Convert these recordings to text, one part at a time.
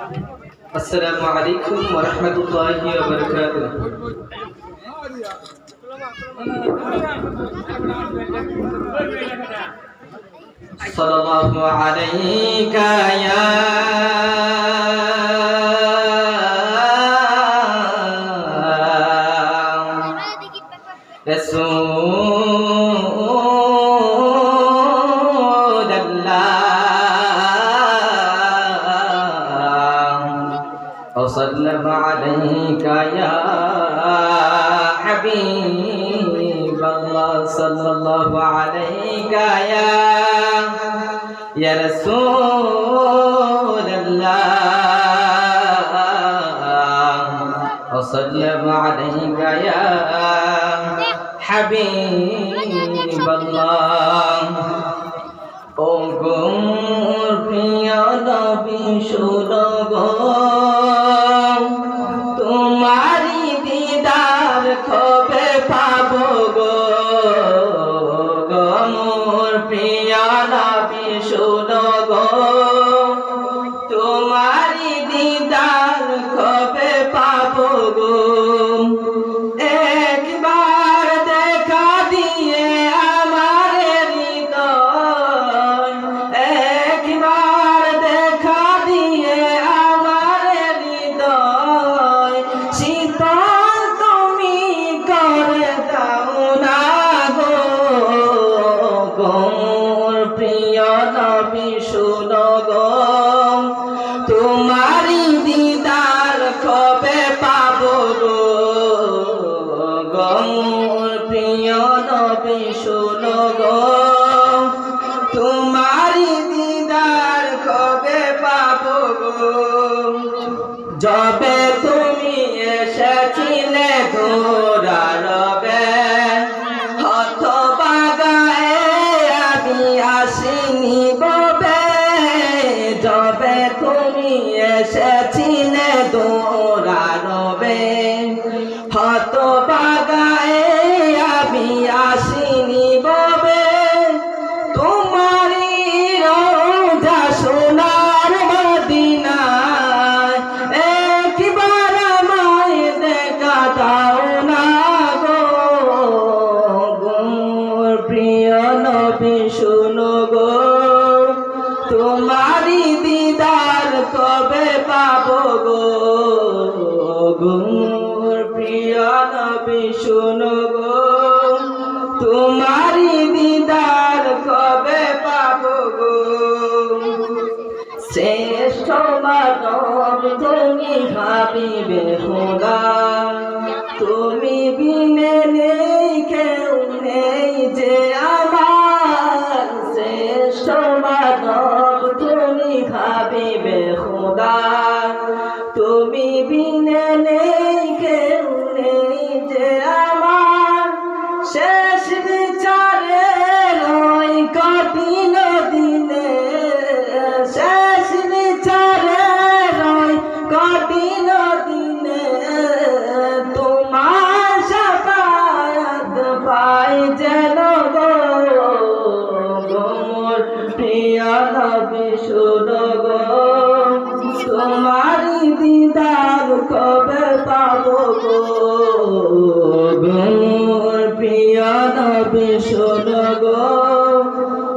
আসসালামু আলাইকুম ওয়া রাহমাতুল্লাহি ওয়া বারাকাতুহু। সাল্লাল্লাহু আলাইকা ইয়া وسلم عليك يا حبيب الله صلى الله عليك يا رسول الله وسلم عليك يا حبيب الله ও গোর প্রিয় নবী শুনো তোমারি দিদার কবে পাবো গো মোর প্রিয় নবী শুনো গো তোমারি দিদার কবে পাবো গো একবার দেখা দিয়ে আমার হৃদয় একবার দেখা দিয়ে আমার হৃদয় শীতল তুমি করে দাও না গো গোর প্রিয় নবী শুনো গো তোমারি দিদার কবে পাবো গো গোর প্রিয় নবী শুনো গো তোমারি দিদার কবে পাবো গো যবে তুমি এসেছিলে ধরা রবে হতভাগায় আমি আসিনি ববে যবে তুমি এসেছিলে ধরা রবে হতভাগায় আমি আসিনি ববে তোমারি রওজা সোনার মদিনায় একবার আমায় দেখা দাও না গো গোর প্রিয় নবী শুনো গো তোমারি দিদার কবে পাবো গো গোর প্রিয় নবী শুনো গো তোমারি দিদার কবে পাবো গো শ্রেষ্ঠ মানব তুমি হাবিবে খোদা তুমি বিনে নেই কেউ নেই যে আমার শ্রেষ্ঠ মানব তুমি হাবিবে খোদা তুমি বিনে নেই কেউ নেই যে আমার শেষ বিচারে ওই কঠিন দিনে শেষ বিচারে ওই কঠিন দিনে তোমার শাফায়াত পাই যেন গো মোর প্রিয় নবী শুনো গো তোমারি দিদার কবে পাবো গো মোর প্রিয় নবী শুনো গো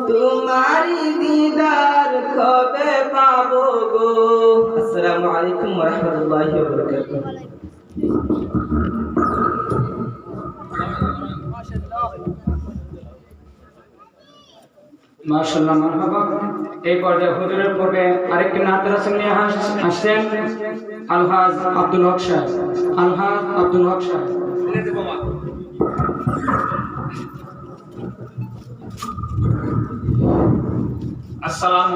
তোমারি দিদার কবে পাবো গো। আসসালামু আলাইকুম ওয়া রাহমাতুল্লাহি ওয়া বারাকাতুহু। মাশাআল্লাহ মারহাবা। এই পর্যায়ে হুজুরের পূর্বে আরেকটি নাত রাসূল নিয়ে আসছেন আলহাজ আব্দুল হক সাহেব। আলহাজ আব্দুল হক সাহেব আসসালামু